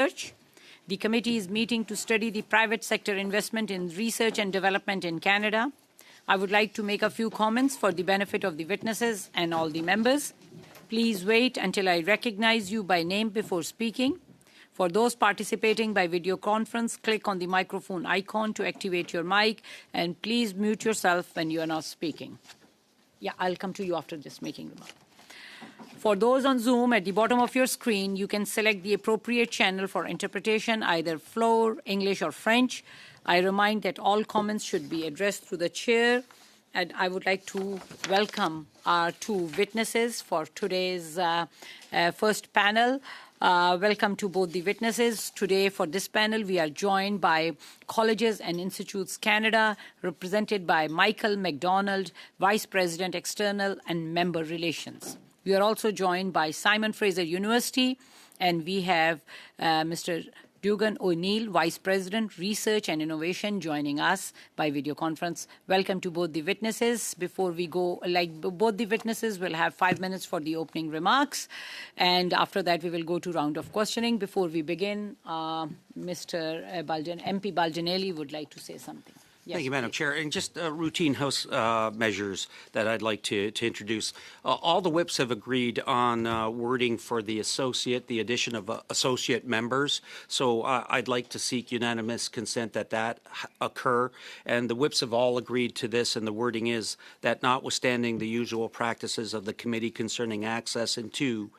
Research. The committee is meeting to study the private sector investment in research and development in Canada. I would like to make a few comments for the benefit of the witnesses and all the members. Please wait until I recognize you by name before speaking. For those participating by video conference, click on the microphone icon to activate your mic, and please mute yourself when you are not speaking. Yeah, I'll come to you after this making remark. For those on Zoom, at the bottom of your screen, you can select the appropriate channel for interpretation, either Floor, English, or French. I remind that all comments should be addressed through the chair. And I would like to welcome our two witnesses for today's first panel. Welcome to both the witnesses. Today for this panel, we are joined by Colleges and Institutes Canada, represented by Michael McDonald, Vice President, External and Member Relations. We are also joined by Simon Fraser University, and we have Mr. Dugan O'Neill, Vice President, Research and Innovation, joining us by video conference. Welcome to both the witnesses. Before we go, both the witnesses will have 5 minutes for the opening remarks, and after that we will go to round of questioning. Before we begin, Mr. MP Baldinelli would like to say something. Yes, thank you, Madam Chair. And just routine House measures that I'd like to introduce. All the whips have agreed on wording for the addition of associate members. So I'd like to seek unanimous consent that occur. And the whips have all agreed to this, and the wording is that notwithstanding the usual practices of the committee concerning access to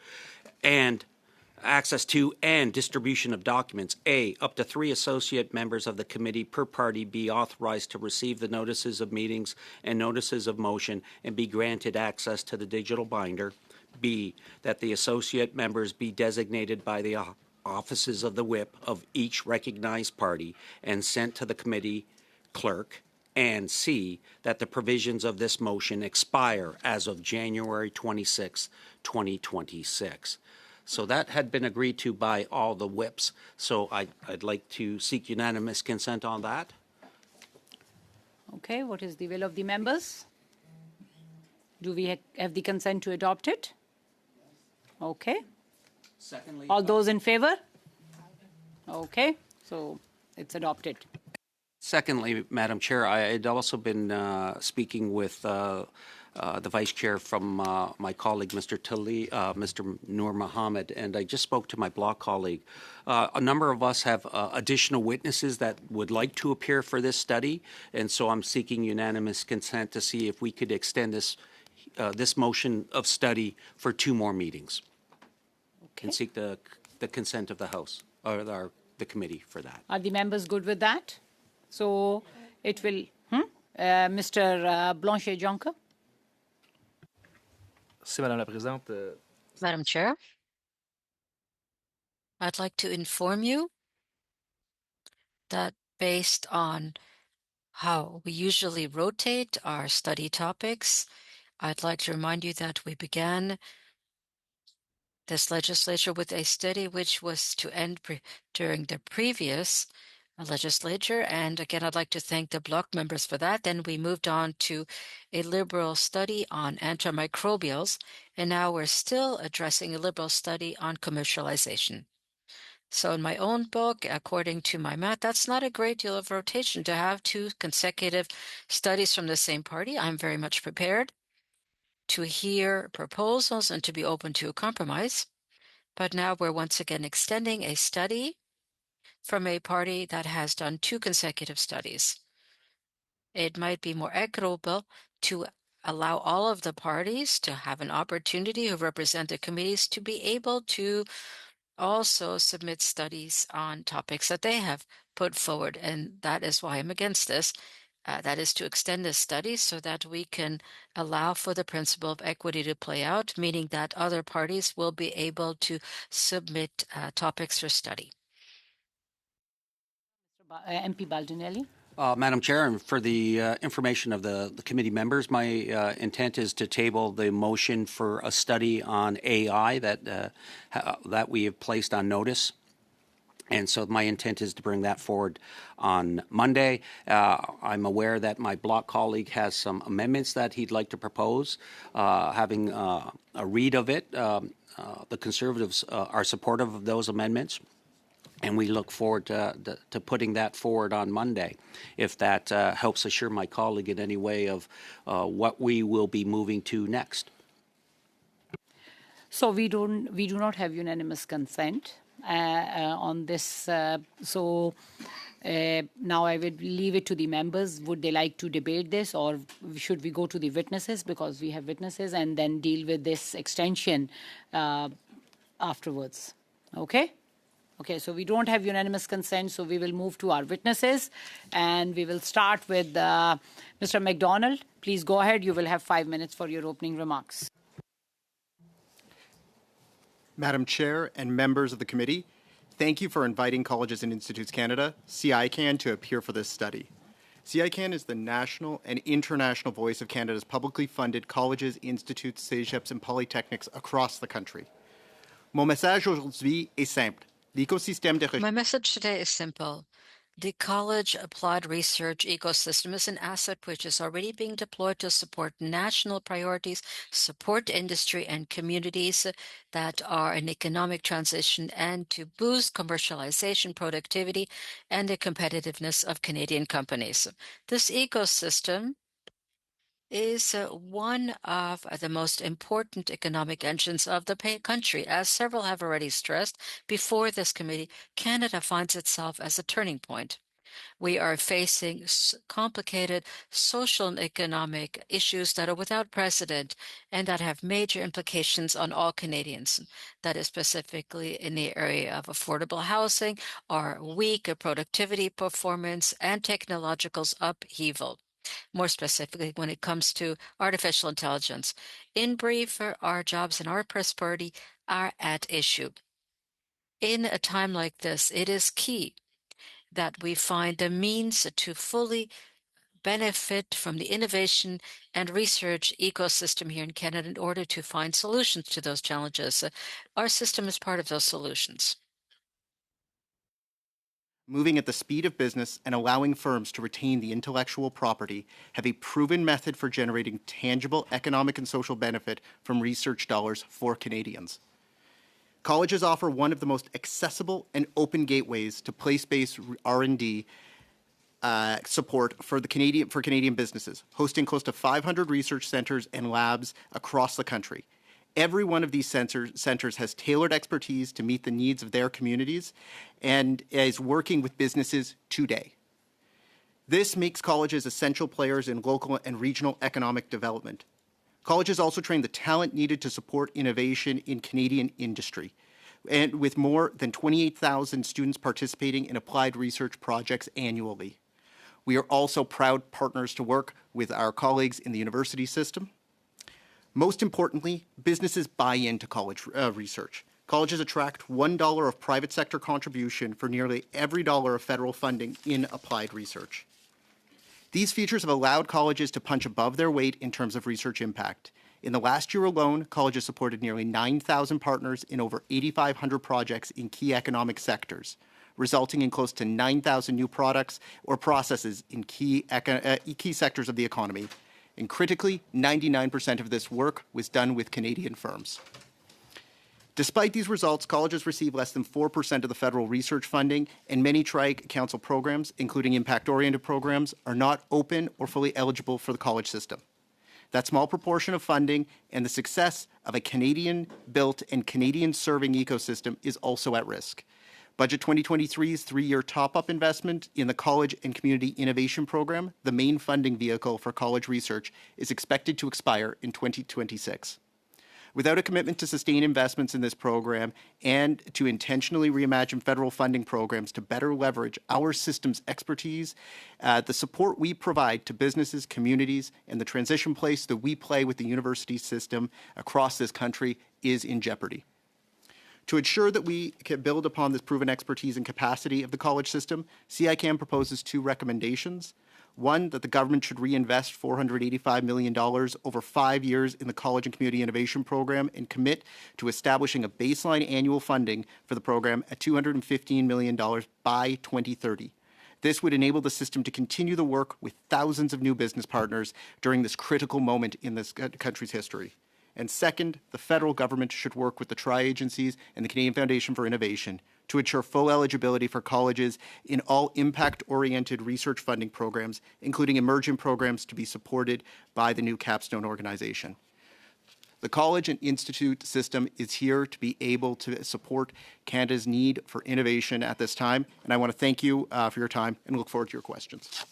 and distribution of documents. A, up to 3 associate members of the committee per party be authorized to receive the notices of meetings and notices of motion and be granted access to the digital binder. B, that the associate members be designated by the offices of the whip of each recognized party and sent to the committee clerk. And C, that the provisions of this motion expire as of January 26, 2026. So that had been agreed to by all the whips. So I'd like to seek unanimous consent on that. Okay, what is the will of the members? Do we have the consent to adopt it? Okay. Secondly, all those in favor? Okay, so it's adopted. Secondly, Madam Chair, I had also been speaking with the Vice Chair from my colleague, Mr. Noor Mohammed, and I just spoke to my bloc colleague. A number of us have additional witnesses that would like to appear for this study, and so I'm seeking unanimous consent to see if we could extend this motion of study for 2 more meetings. Okay. And seek the consent of the House, or the committee for that. Are the members good with that? So it will, Mr. Blanchet-Jonker. Madame la Présidente. Madam Chair, I'd like to inform you that based on how we usually rotate our study topics, I'd like to remind you that we began this legislature with a study which was to end during the previous legislature, and again I'd like to thank the bloc members for that. Then we moved on to a liberal study on antimicrobials, and now we're still addressing a liberal study on commercialization. So in my own book, according to my math, that's not a great deal of rotation to have 2 consecutive studies from the same party. I'm very much prepared to hear proposals and to be open to a compromise. But now we're once again extending a study from a party that has done 2 consecutive studies. It might be more equitable to allow all of the parties to have an opportunity who represent the committees to be able to also submit studies on topics that they have put forward. And that is why I'm against this. That is to extend this study so that we can allow for the principle of equity to play out, meaning that other parties will be able to submit topics for study. MP Baldinelli. Madam Chair, and for the information of the committee members, my intent is to table the motion for a study on AI that we have placed on notice. And so my intent is to bring that forward on Monday. I'm aware that my bloc colleague has some amendments that he'd like to propose. Having a read of it, the Conservatives are supportive of those amendments. And we look forward to putting that forward on Monday, if that helps assure my colleague in any way of what we will be moving to next. So we do not have unanimous consent on this. So now I would leave it to the members. Would they like to debate this, or should we go to the witnesses, because we have witnesses, and then deal with this extension afterwards? Okay. Okay, so we don't have unanimous consent, so we will move to our witnesses, and we will start with Mr. McDonald. Please go ahead. You will have 5 minutes for your opening remarks. Madam Chair and members of the committee, thank you for inviting Colleges and Institutes Canada, CICAN, to appear for this study. CICAN is the national and international voice of Canada's publicly funded colleges, institutes, cégeps, and polytechnics across the country. Mon message aujourd'hui est simple. L'écosystème de recherche. My message today is simple. The college applied research ecosystem is an asset which is already being deployed to support national priorities, support industry and communities that are in economic transition, and to boost commercialization, productivity, and the competitiveness of Canadian companies. This ecosystem is one of the most important economic engines of the country. As several have already stressed before this committee, Canada finds itself as a turning point. We are facing complicated social and economic issues that are without precedent and that have major implications on all Canadians. That is specifically in the area of affordable housing, our weak productivity performance, and technological upheaval. More specifically, when it comes to artificial intelligence. In brief, our jobs and our prosperity are at issue. In a time like this, it is key that we find a means to fully benefit from the innovation and research ecosystem here in Canada in order to find solutions to those challenges. Our system is part of those solutions. Moving at the speed of business and allowing firms to retain the intellectual property have a proven method for generating tangible economic and social benefit from research dollars for Canadians. Colleges offer one of the most accessible and open gateways to place-based R&D support for Canadian businesses, hosting close to 500 research centers and labs across the country. Every one of these centers has tailored expertise to meet the needs of their communities and is working with businesses today. This makes colleges essential players in local and regional economic development. Colleges also train the talent needed to support innovation in Canadian industry, and with more than 28,000 students participating in applied research projects annually. We are also proud partners to work with our colleagues in the university system. Most importantly, businesses buy into college research. Colleges attract $1 of private sector contribution for nearly every dollar of federal funding in applied research. These features have allowed colleges to punch above their weight in terms of research impact. In the last year alone, colleges supported nearly 9,000 partners in over 8,500 projects in key economic sectors, resulting in close to 9,000 new products or processes in key sectors of the economy. And critically, 99% of this work was done with Canadian firms. Despite these results, colleges receive less than 4% of the federal research funding, and many Tri-Council programs, including impact-oriented programs, are not open or fully eligible for the college system. That small proportion of funding and the success of a Canadian-built and Canadian-serving ecosystem is also at risk. Budget 2023's three-year top-up investment in the College and Community Innovation Program, the main funding vehicle for college research, is expected to expire in 2026. Without a commitment to sustain investments in this program and to intentionally reimagine federal funding programs to better leverage our system's expertise, the support we provide to businesses, communities, and the transition place that we play with the university system across this country is in jeopardy. To ensure that we can build upon this proven expertise and capacity of the college system, CICAN proposes two recommendations. One, that the government should reinvest $485 million over 5 years in the College and Community Innovation Program and commit to establishing a baseline annual funding for the program at $215 million by 2030. This would enable the system to continue the work with thousands of new business partners during this critical moment in this country's history. And second, the federal government should work with the tri-agencies and the Canadian Foundation for Innovation to ensure full eligibility for colleges in all impact-oriented research funding programs, including emergent programs to be supported by the new capstone organization. The college and institute system is here to be able to support Canada's need for innovation at this time, and I want to thank you for your time and look forward to your questions.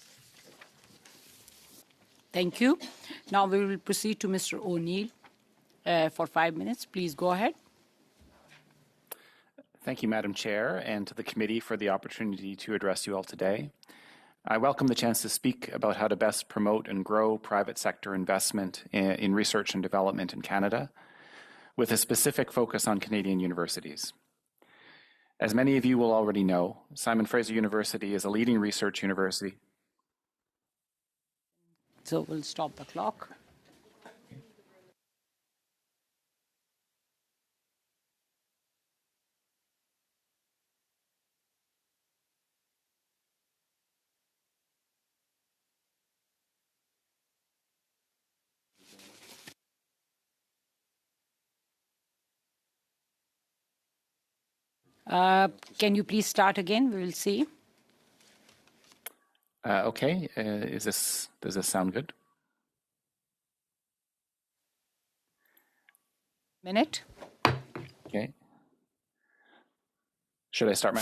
Thank you. Now we will proceed to Mr. O'Neill for 5 minutes. Please go ahead. Thank you, Madam Chair, and to the committee for the opportunity to address you all today. I welcome the chance to speak about how to best promote and grow private sector investment in research and development in Canada, with a specific focus on Canadian universities. As many of you will already know, Simon Fraser University is a leading research university. So we'll stop the clock. Can you please start again? We will see. Okay, does this sound good? Minute. Okay. Should I start my...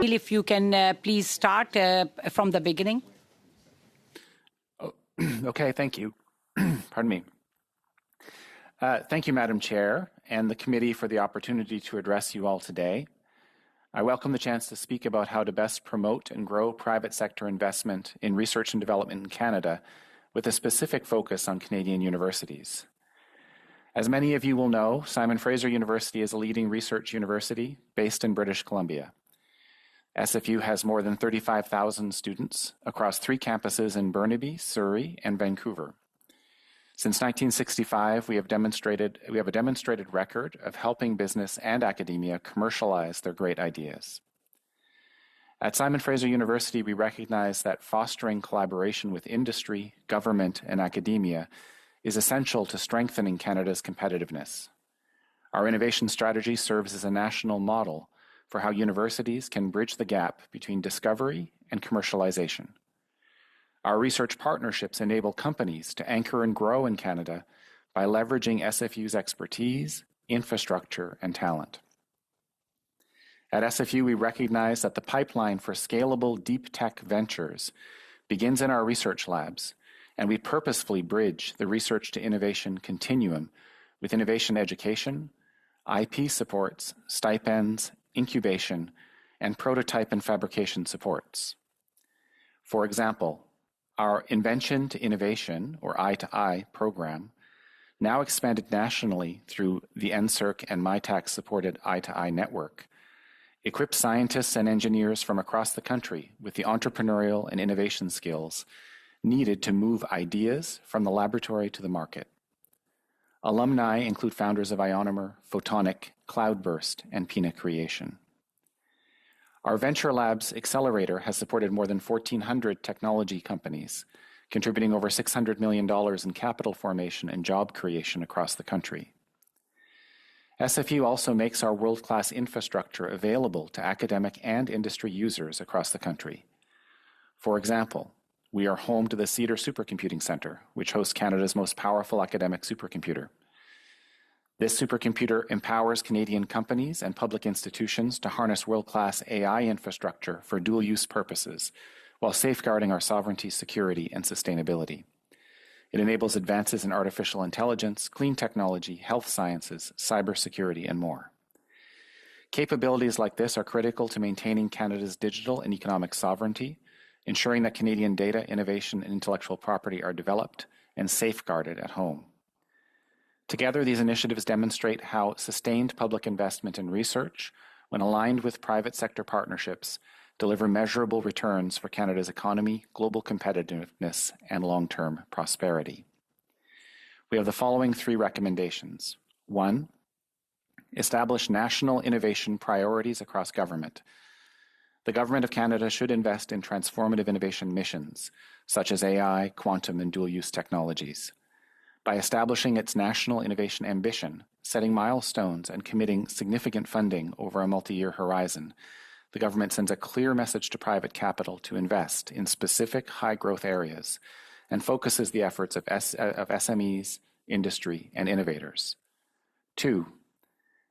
If you can please start from the beginning. Oh, okay, thank you. Pardon me. Thank you, Madam Chair, and the committee for the opportunity to address you all today. I welcome the chance to speak about how to best promote and grow private sector investment in research and development in Canada, with a specific focus on Canadian universities. As many of you will know, Simon Fraser University is a leading research university based in British Columbia. SFU has more than 35,000 students across 3 campuses in Burnaby, Surrey, and Vancouver. Since 1965, we have a demonstrated record of helping business and academia commercialize their great ideas. At Simon Fraser University, we recognize that fostering collaboration with industry, government, and academia is essential to strengthening Canada's competitiveness. Our innovation strategy serves as a national model for how universities can bridge the gap between discovery and commercialization. Our research partnerships enable companies to anchor and grow in Canada by leveraging SFU's expertise, infrastructure, and talent. At SFU, we recognize that the pipeline for scalable deep tech ventures begins in our research labs, and we purposefully bridge the research to innovation continuum with innovation education, IP supports, stipends, incubation, and prototype and fabrication supports. For example, our Invention to Innovation, or I2I program, now expanded nationally through the NSERC and MITAC-supported I2I network, equips scientists and engineers from across the country with the entrepreneurial and innovation skills needed to move ideas from the laboratory to the market. Alumni include founders of Ionomer, Photonic, Cloudburst, and Pina Creation. Our Venture Labs Accelerator has supported more than 1,400 technology companies, contributing over $600 million in capital formation and job creation across the country. SFU also makes our world-class infrastructure available to academic and industry users across the country. For example, we are home to the Cedar Supercomputing Centre, which hosts Canada's most powerful academic supercomputer. This supercomputer empowers Canadian companies and public institutions to harness world-class AI infrastructure for dual-use purposes, while safeguarding our sovereignty, security, and sustainability. It enables advances in artificial intelligence, clean technology, health sciences, cybersecurity, and more. Capabilities like this are critical to maintaining Canada's digital and economic sovereignty, ensuring that Canadian data, innovation, and intellectual property are developed and safeguarded at home. Together, these initiatives demonstrate how sustained public investment in research, when aligned with private sector partnerships, deliver measurable returns for Canada's economy, global competitiveness, and long-term prosperity. We have the following 3 recommendations. 1, establish national innovation priorities across government. The Government of Canada should invest in transformative innovation missions, such as AI, quantum, and dual-use technologies. By establishing its national innovation ambition, setting milestones, and committing significant funding over a multi-year horizon, the government sends a clear message to private capital to invest in specific high-growth areas and focuses the efforts of SMEs, industry, and innovators. 2,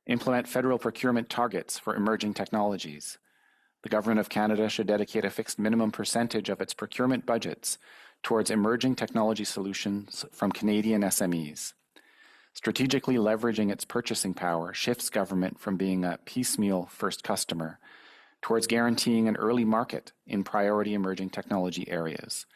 implement federal procurement targets for emerging technologies. The Government of Canada should dedicate a fixed minimum percentage of its procurement budgets towards emerging technology solutions from Canadian SMEs. Strategically leveraging its purchasing power shifts government from being a piecemeal first customer towards guaranteeing an early market in priority emerging technology areas.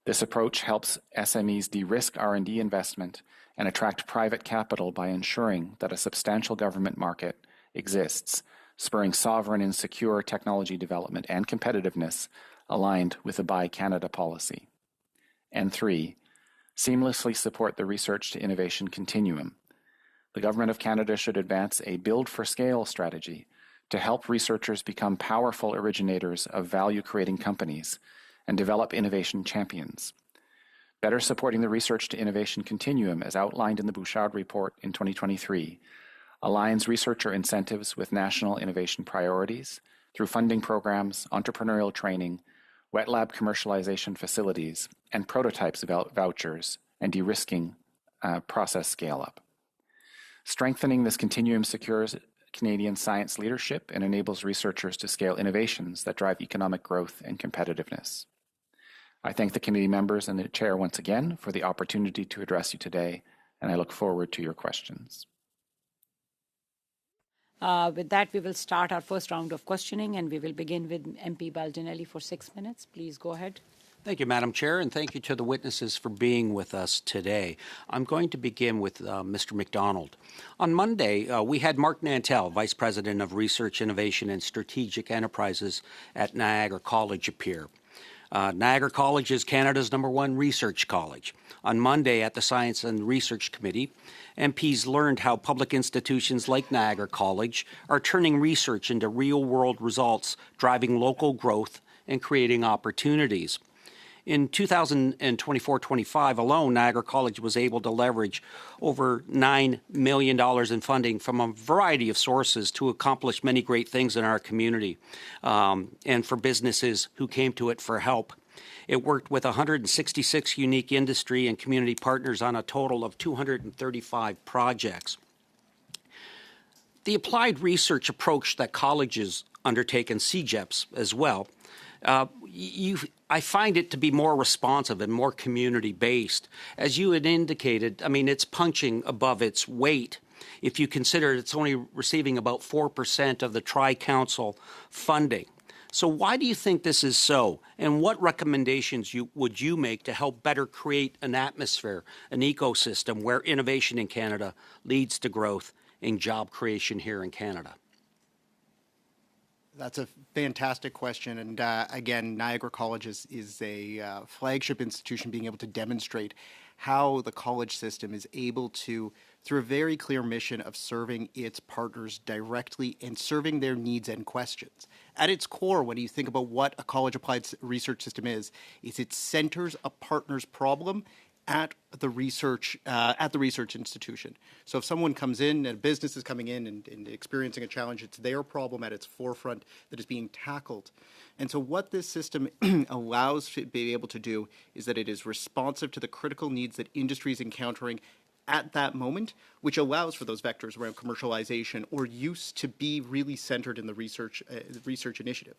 This approach helps SMEs de-risk R&D investment and attract private capital by ensuring that a substantial government market exists, spurring sovereign and secure technology development and competitiveness aligned with the Buy Canada policy. And 3, seamlessly support the research to innovation continuum. The Government of Canada should advance a build-for-scale strategy to help researchers become powerful originators of value-creating companies and develop innovation champions. Better supporting the research to innovation continuum, as outlined in the Bouchard Report in 2023, aligns researcher incentives with national innovation priorities through funding programs, entrepreneurial training, wet lab commercialization facilities, and prototypes vouchers, and de-risking process scale-up. Strengthening this continuum secures Canadian science leadership and enables researchers to scale innovations that drive economic growth and competitiveness. I thank the committee members and the chair once again for the opportunity to address you today, and I look forward to your questions. With that, we will start our first round of questioning, and we will begin with MP Baldinelli for 6 minutes. Please go ahead. Thank you, Madam Chair, and thank you to the witnesses for being with us today. I'm going to begin with Mr. McDonald. On Monday, we had Mark Nantel, Vice President of Research, Innovation, and Strategic Enterprises at Niagara College, appear. Niagara College is Canada's #1 research college. On Monday at the Science and Research Committee, MPs learned how public institutions like Niagara College are turning research into real-world results, driving local growth and creating opportunities. In 2024-25 alone, Niagara College was able to leverage over $9 million in funding from a variety of sources to accomplish many great things in our community and for businesses who came to it for help. It worked with 166 unique industry and community partners on a total of 235 projects. The applied research approach that colleges undertake, and CEGEPs as well, I find it to be more responsive and more community-based. As you had indicated, I mean, it's punching above its weight. If you consider it's only receiving about 4% of the Tri-Council funding. So why do you think this is so? And what recommendations would you make to help better create an atmosphere, an ecosystem where innovation in Canada leads to growth and job creation here in Canada? That's a fantastic question. And again, Niagara College is a flagship institution being able to demonstrate how the college system is able to, through a very clear mission of serving its partners directly and serving their needs and questions. At its core, when you think about what a college applied research system is it centers a partner's problem at the research institution. So if someone comes in, and a business is coming in and experiencing a challenge, it's their problem at its forefront that is being tackled. And so what this system allows to be able to do is that it is responsive to the critical needs that industry is encountering at that moment, which allows for those vectors around commercialization or use to be really centered in the research initiative.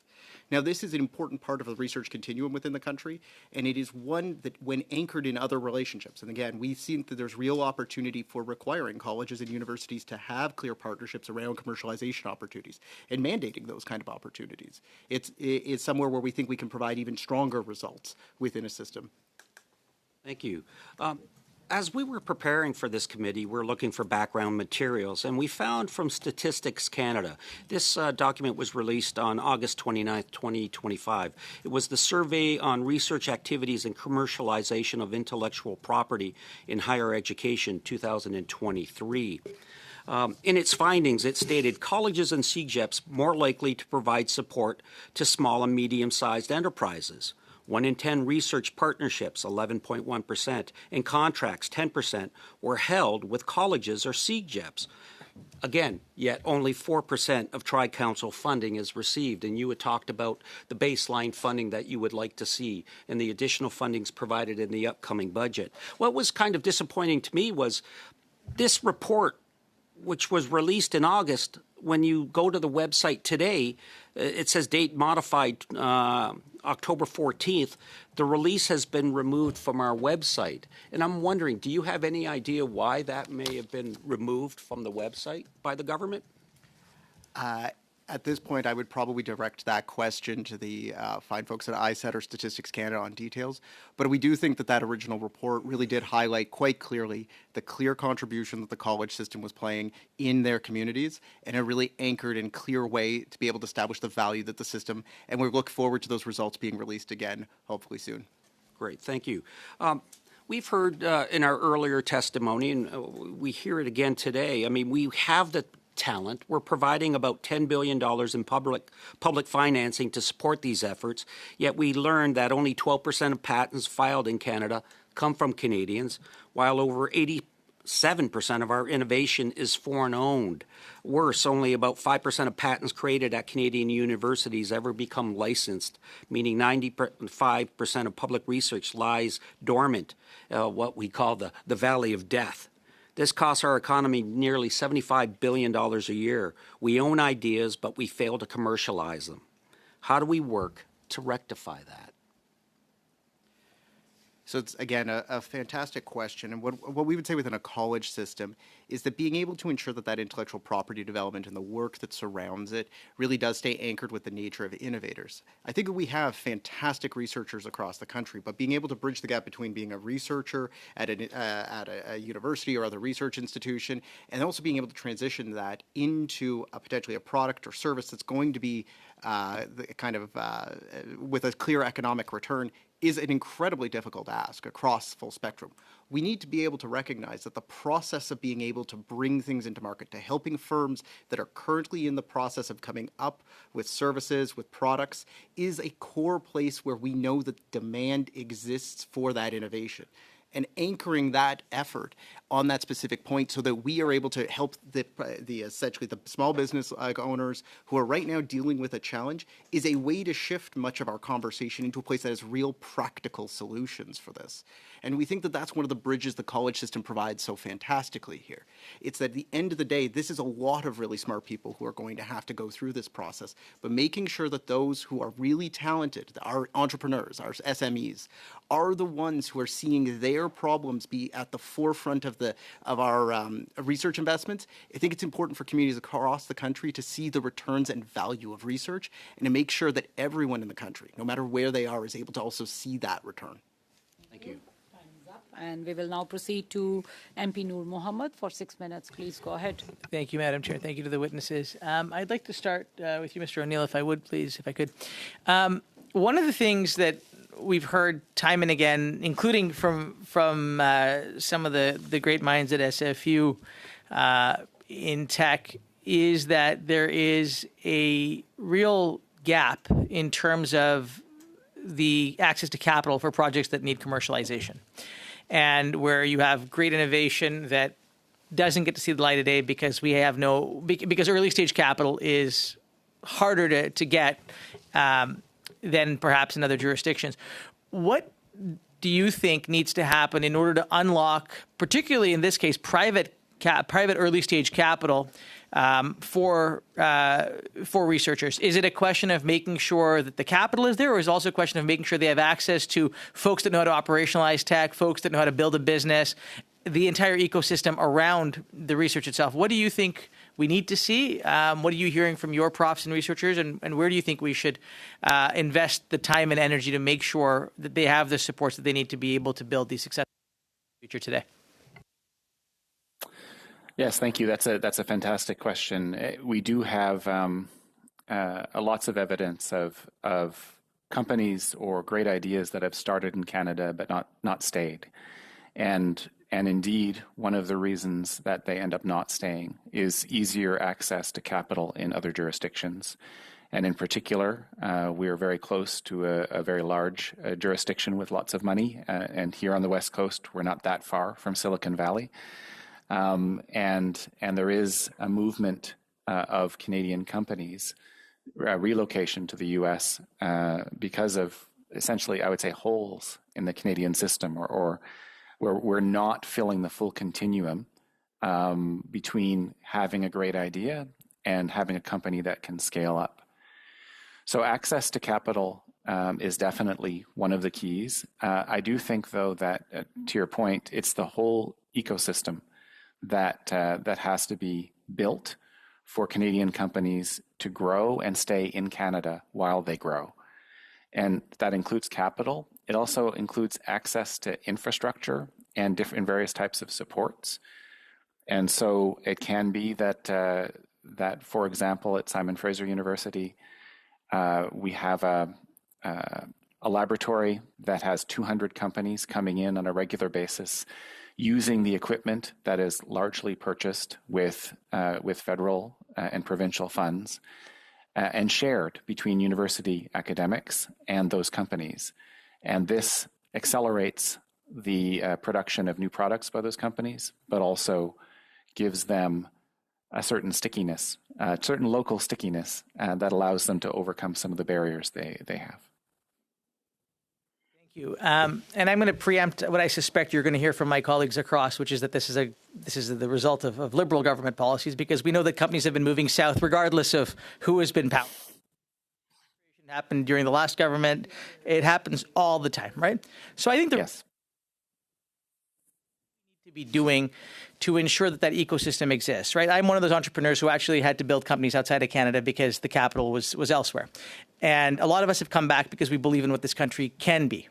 Now, this is an important part of the research continuum within the country, and it is one that, when anchored in other relationships, and again, we've seen that there's real opportunity for requiring colleges and universities to have clear partnerships around commercialization opportunities and mandating those kind of opportunities. It's somewhere where we think we can provide even stronger results within a system. Thank you. As we were preparing for this committee, we're looking for background materials, and we found from Statistics Canada, this document was released on August 29th, 2025. It was the Survey on Research Activities and Commercialization of Intellectual Property in Higher Education 2023. In its findings, it stated colleges and CEGEPs more likely to provide support to small and medium-sized enterprises. 1 in 10 research partnerships, 11.1%, and contracts, 10%, were held with colleges or CEGEPs. Again, yet only 4% of Tri-Council funding is received, and you had talked about the baseline funding that you would like to see and the additional fundings provided in the upcoming budget. What was kind of disappointing to me was this report, which was released in August. When you go to the website today, it says date modified October 14th. The release has been removed from our website. And I'm wondering, do you have any idea why that may have been removed from the website by the government? At this point, I would probably direct that question to the fine folks at ISET or Statistics Canada on details. But we do think that that original report really did highlight quite clearly the clear contribution that the college system was playing in their communities, and a really anchored and clear way to be able to establish the value that the system, and we look forward to those results being released again, hopefully soon. Great, thank you. We've heard in our earlier testimony, and we hear it again today, I mean, we have the talent. We're providing about $10 billion in public financing to support these efforts, yet we learned that only 12% of patents filed in Canada come from Canadians, while over 87% of our innovation is foreign-owned. Worse, only about 5% of patents created at Canadian universities ever become licensed, meaning 95% of public research lies dormant, what we call the valley of death. This costs our economy nearly $75 billion a year. We own ideas, but we fail to commercialize them. How do we work to rectify that? So it's, again, a fantastic question. And what we would say within a college system is that being able to ensure that that intellectual property development and the work that surrounds it really does stay anchored with the nature of innovators. I think that we have fantastic researchers across the country, but being able to bridge the gap between being a researcher at a university or other research institution, and also being able to transition that into potentially a product or service that's going to be with a clear economic return, is an incredibly difficult ask across full spectrum. We need to be able to recognize that the process of being able to bring things into market, to helping firms that are currently in the process of coming up with services, with products, is a core place where we know that demand exists for that innovation. And anchoring that effort on that specific point so that we are able to help essentially the small business owners who are right now dealing with a challenge is a way to shift much of our conversation into a place that has real practical solutions for this. And we think that that's one of the bridges the college system provides so fantastically here. It's that at the end of the day, this is a lot of really smart people who are going to have to go through this process, but making sure that those who are really talented, our entrepreneurs, our SMEs, are the ones who are seeing their problems be at the forefront of our research investments. I think it's important for communities across the country to see the returns and value of research, and to make sure that everyone in the country, no matter where they are, is able to also see that return. Thank you. Time's up. And we will now proceed to MP Noor Mohammed for 6 minutes. Please go ahead. Thank you, Madam Chair. Thank you to the witnesses. I'd like to start with you, Mr. O'Neill, if I would, please, if I could. One of the things that we've heard time and again, including from some of the great minds at SFU in tech, is that there is a real gap in terms of the access to capital for projects that need commercialization, and where you have great innovation that doesn't get to see the light of day because because early stage capital is harder to get than perhaps in other jurisdictions. What do you think needs to happen in order to unlock, particularly in this case, private early stage capital for researchers? Is it a question of making sure that the capital is there, or is it also a question of making sure they have access to folks that know how to operationalize tech, folks that know how to build a business, the entire ecosystem around the research itself? What do you think we need to see? What are you hearing from your profs and researchers, and where do you think we should invest the time and energy to make sure that they have the supports that they need to be able to build these successful future today? Yes, thank you. That's a fantastic question. We do have lots of evidence of companies or great ideas that have started in Canada but not stayed, and indeed, one of the reasons that they end up not staying is easier access to capital in other jurisdictions. And in particular, we are very close to a very large jurisdiction with lots of money. And here on the West Coast, we're not that far from Silicon Valley. And there is a movement of Canadian companies relocation to the U.S. Because of essentially, I would say, holes in the Canadian system, or where we're not filling the full continuum between having a great idea and having a company that can scale up. So access to capital is definitely one of the keys. I do think, though, that to your point, it's the whole ecosystem that has to be built for Canadian companies to grow and stay in Canada while they grow. And that includes capital. It also includes access to infrastructure and various types of supports. And so it can be that, for example, at Simon Fraser University, we have a laboratory that has 200 companies coming in on a regular basis using the equipment that is largely purchased with federal and provincial funds and shared between university academics and those companies. And this accelerates the production of new products by those companies, but also gives them a certain stickiness, a certain local stickiness that allows them to overcome some of the barriers they have. Thank you. And I'm going to preempt what I suspect you're going to hear from my colleagues across, which is that this is the result of liberal government policies, because we know that companies have been moving south regardless of who has been powerful. It happened during the last government. It happens all the time, right? So I think yes. To be doing to ensure that ecosystem exists, right? I'm one of those entrepreneurs who actually had to build companies outside of Canada because the capital was elsewhere. And a lot of us have come back because we believe in what this country can be.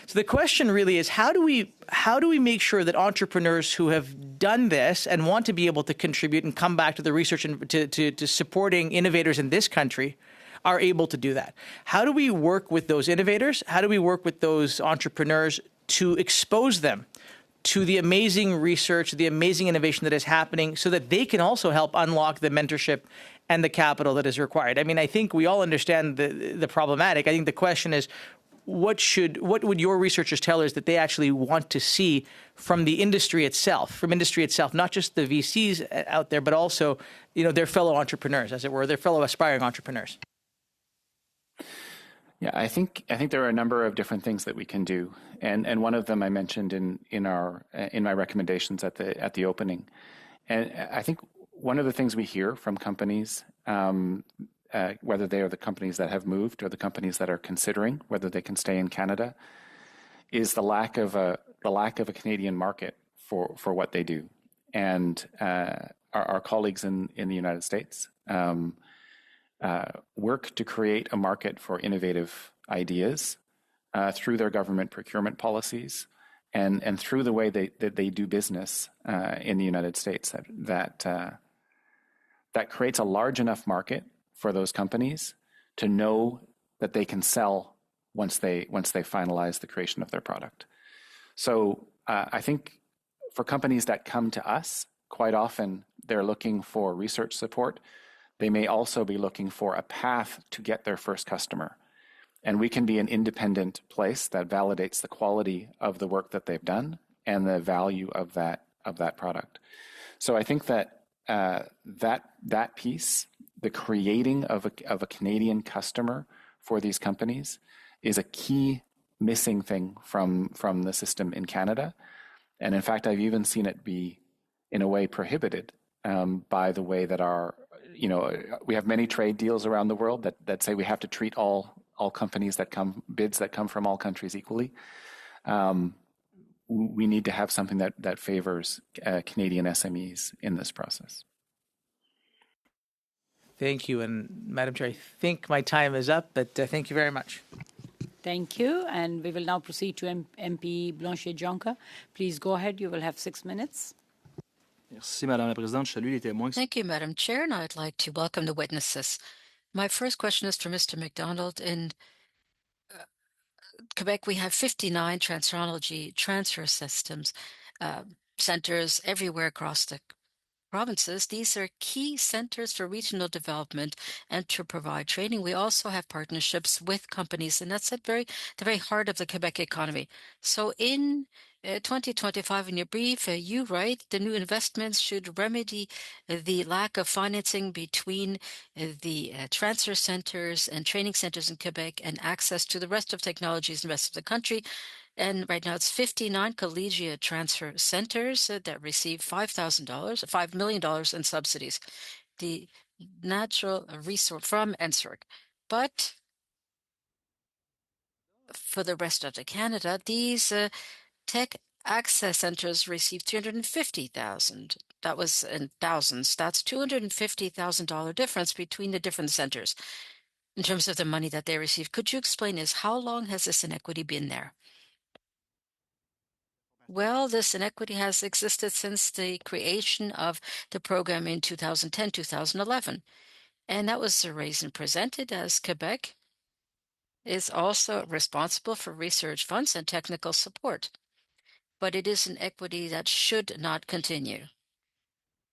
So the question really is, how do we make sure that entrepreneurs who have done this and want to be able to contribute and come back to the research and to supporting innovators in this country are able to do that? How do we work with those innovators? How do we work with those entrepreneurs to expose them to the amazing research, the amazing innovation that is happening, so that they can also help unlock the mentorship and the capital that is required? I mean, I think we all understand the problematic. I think the question is, what would your researchers tell us that they actually want to see from the industry itself, not just the VCs out there, but also, their fellow entrepreneurs, as it were, their fellow aspiring entrepreneurs? Yeah, I think there are a number of different things that we can do, and one of them I mentioned in my recommendations at the opening. And I think one of the things we hear from companies, whether they are the companies that have moved or the companies that are considering whether they can stay in Canada, is the lack of a Canadian market for what they do. And our colleagues in the United States work to create a market for innovative ideas through their government procurement policies and through the way that they do business in the United States, that creates a large enough market for those companies to know that they can sell once they finalize the creation of their product. So I think for companies that come to us, quite often they're looking for research support. They may also be looking for a path to get their first customer. And we can be an independent place that validates the quality of the work that they've done and the value of that product. So I think that that piece, the creating of a Canadian customer for these companies, is a key missing thing from the system in Canada. And in fact, I've even seen it be, in a way, prohibited by the way that we have many trade deals around the world that say we have to treat all companies bids that come from all countries equally. We need to have something that favors Canadian SMEs in this process. Thank you. And Madam Chair, I think my time is up, but thank you very much. Thank you. And we will now proceed to MP Blanchet-Jonca. Please go ahead. You will have 6 minutes. Merci, Madame la Présidente. Je salue les témoins. Thank you, Madam Chair, and I'd like to welcome the witnesses. My first question is for Mr. McDonald. In Quebec, we have 59 transferology transfer systems, centers everywhere across the provinces. These are key centers for regional development and to provide training. We also have partnerships with companies, and that's at the very heart of the Quebec economy. So in 2025, in your brief, you write the new investments should remedy the lack of financing between the transfer centers and training centers in Quebec and access to the rest of technologies in the rest of the country. And right now it's 59 collegiate transfer centers that receive $5 million in subsidies, the natural resource from NSERC. But for the rest of Canada, these tech access centers receive $350,000. That was in thousands. That's $250,000 difference between the different centers in terms of the money that they receive. Could you explain how long has this inequity been there? Well, this inequity has existed since the creation of the program in 2010-2011. And that was the reason presented as Quebec is also responsible for research funds and technical support. But it is an equity that should not continue.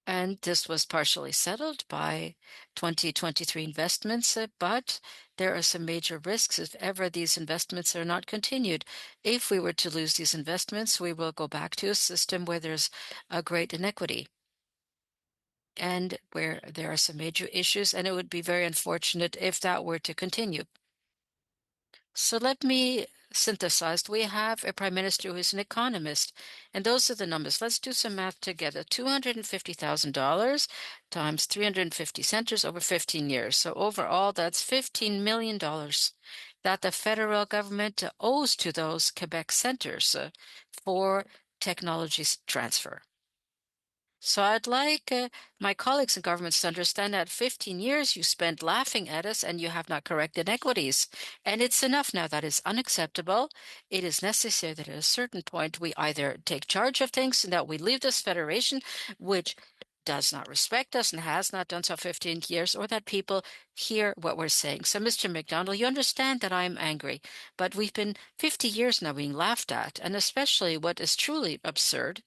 And this was partially settled by 2023 investments, but there are some major risks if ever these investments are not continued. If we were to lose these investments, we will go back to a system where there's a great inequity and where there are some major issues, and it would be very unfortunate if that were to continue. So let me synthesize. We have a prime minister who is an economist, and those are the numbers. Let's do some math together. $250,000 times 350 centers over 15 years. So overall, that's $15 million that the federal government owes to those Quebec centers for technology transfer. So I'd like my colleagues in governments to understand that 15 years you spent laughing at us and you have not corrected inequities. And it's enough now. That is unacceptable. It is necessary that at a certain point we either take charge of things and that we leave this federation, which does not respect us and has not done so 15 years, or that people hear what we're saying. So, Mr. McDonald, you understand that I'm angry, but we've been 50 years now being laughed at, and especially what is truly absurd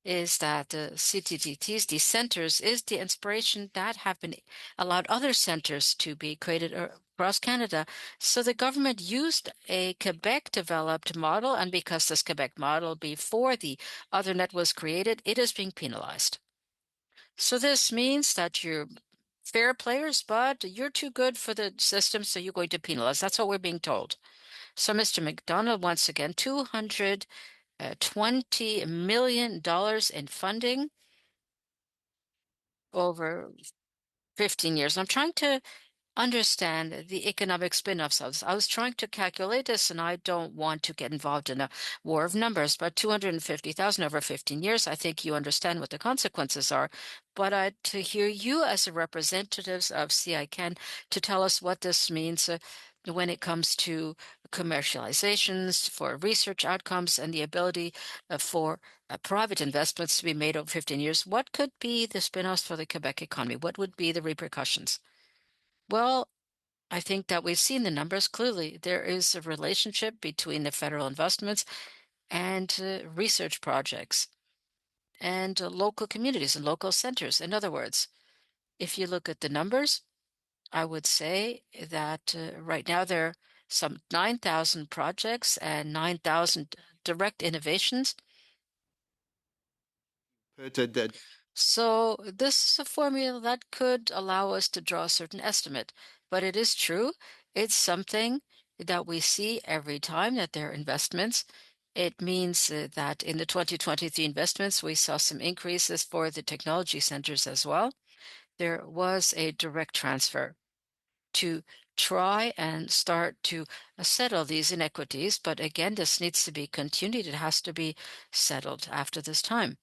is that the CTTTs, these centers, is the inspiration that have been allowed other centers to be created across Canada. So the government used a Quebec-developed model, and because this Quebec model before the other net was created, it is being penalized. So this means that you're fair players, but you're too good for the system, so you're going to penalize. That's what we're being told. So Mr. McDonald, once again, $220 million in funding over 15 years. I'm trying to understand the economic spin-offs of this. I was trying to calculate this, and I don't want to get involved in a war of numbers, but 250,000 over 15 years, I think you understand what the consequences are. But to hear you as a representatives of CICAN to tell us what this means when it comes to commercializations, for research outcomes, and the ability for private investments to be made over 15 years, what could be the spin-offs for the Quebec economy? What would be the repercussions? Well, I think that we've seen the numbers clearly. There is a relationship between the federal investments and research projects and local communities and local centers. In other words, if you look at the numbers, I would say that right now there are some 9,000 projects and 9,000 direct innovations. So this is a formula that could allow us to draw a certain estimate, but it is true. It's something that we see every time that there are investments. It means that in the 2023 investments, we saw some increases for the technology centers as well. There was a direct transfer to try and start to settle these inequities. But again, this needs to be continued. It has to be settled after this time.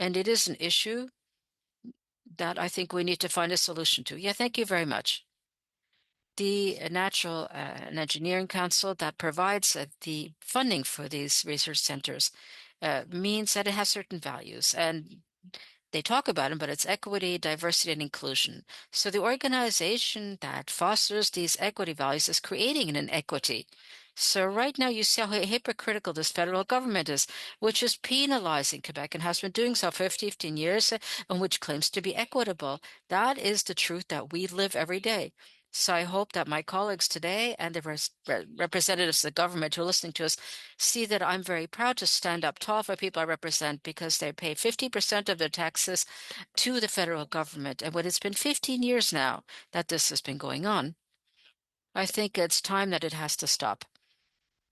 And it is an issue that I think we need to find a solution to. Yeah, thank you very much. The Natural and Engineering Council that provides the funding for these research centers means that it has certain values. And they talk about them, but it's equity, diversity, and inclusion. So the organization that fosters these equity values is creating an inequity. So right now you see how hypocritical this federal government is, which is penalizing Quebec and has been doing so for 15 years, and which claims to be equitable. That is the truth that we live every day. So I hope that my colleagues today and the representatives of the government who are listening to us see that I'm very proud to stand up tall for people I represent because they pay 50% of their taxes to the federal government. And when it's been 15 years now that this has been going on, I think it's time that it has to stop.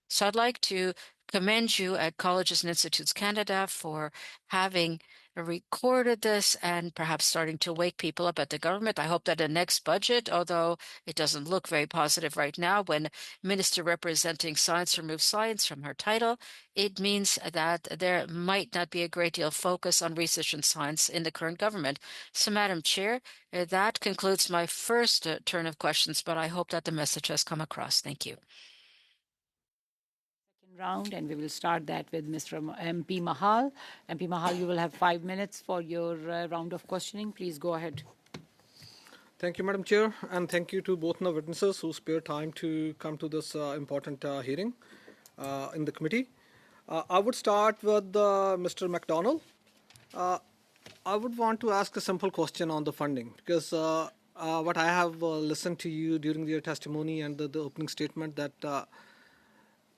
So I'd like to commend you at Colleges and Institutes Canada for having recorded this and perhaps starting to wake people up at the government. I hope that the next budget, although it doesn't look very positive right now, when Minister representing Science removes science from her title, it means that there might not be a great deal of focus on research and science in the current government. So, Madam Chair, that concludes my first turn of questions, but I hope that the message has come across. Thank you. Round, and we will start that with Mr. MP Mahal. MP Mahal, you will have 5 minutes for your round of questioning. Please go ahead. Thank you, Madam Chair, and thank you to both the witnesses who spared time to come to this important hearing in the committee. I would start with Mr. McDonald. I would want to ask a simple question on the funding, because what I have listened to you during your testimony and the opening statement that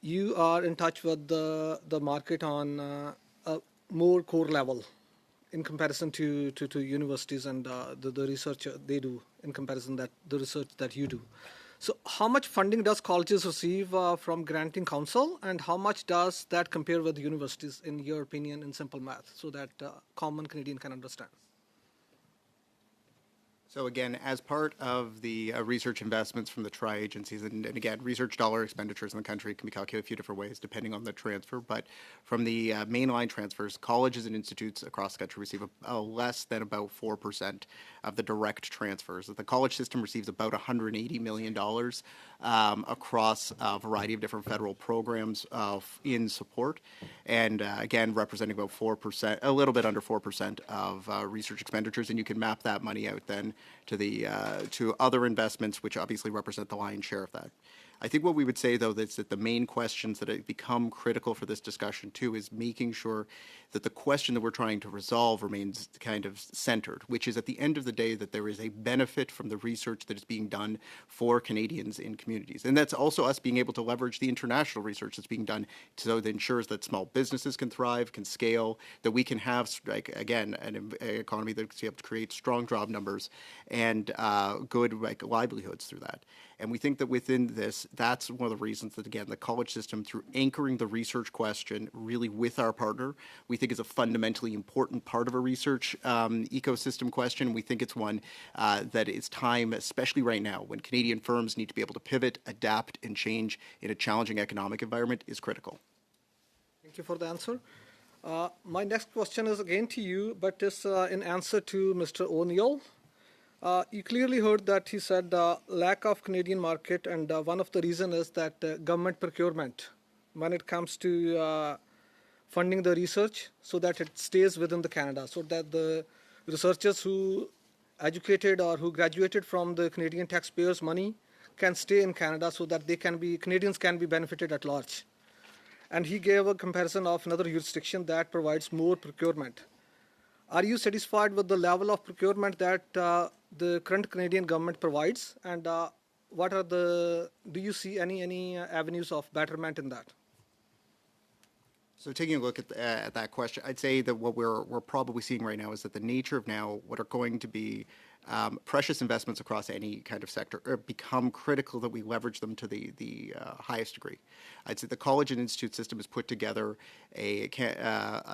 you are in touch with the market on a more core level in comparison to universities and the research they do in comparison that the research that you do. So how much funding does colleges receive from granting council, and how much does that compare with universities, in your opinion, in simple math, so that common Canadian can understand? So again, as part of the research investments from the tri-agencies, and again, research dollar expenditures in the country can be calculated a few different ways depending on the transfer, but from the mainline transfers, colleges and institutes across the country receive less than about 4% of the direct transfers. The college system receives about $180 million across a variety of different federal programs in support, and again, representing about 4%, a little bit under 4% of research expenditures, and you can map that money out then to the to other investments, which obviously represent the lion's share of that. I think what we would say, though, is that the main questions that have become critical for this discussion, too, is making sure that the question that we're trying to resolve remains kind of centered, which is at the end of the day that there is a benefit from the research that is being done for Canadians in communities. And that's also us being able to leverage the international research that's being done so that ensures that small businesses can thrive, can scale, that we can have, like, again, an economy that's able to create strong job numbers and good livelihoods through that. And we think that within this, that's one of the reasons that, again, the college system, through anchoring the research question really with our partner, we think is a fundamentally important part of a research ecosystem question. We think it's one that is time, especially right now, when Canadian firms need to be able to pivot, adapt, and change in a challenging economic environment, is critical. Thank you for the answer. My next question is again to you, but it's in answer to Mr. O'Neill. You clearly heard that he said lack of Canadian market, and one of the reason is that government procurement, when it comes to funding the research, so that it stays within the Canada, so that the researchers who educated or who graduated from the Canadian taxpayers' money can stay in Canada, so that Canadians can be benefited at large. And he gave a comparison of another jurisdiction that provides more procurement. Are you satisfied with the level of procurement that the current Canadian government provides? And do you see any avenues of betterment in that? So taking a look at that question, I'd say that what we're probably seeing right now is that the nature of now what are going to be precious investments across any kind of sector become critical that we leverage them to the highest degree. I'd say the college and institute system has put together a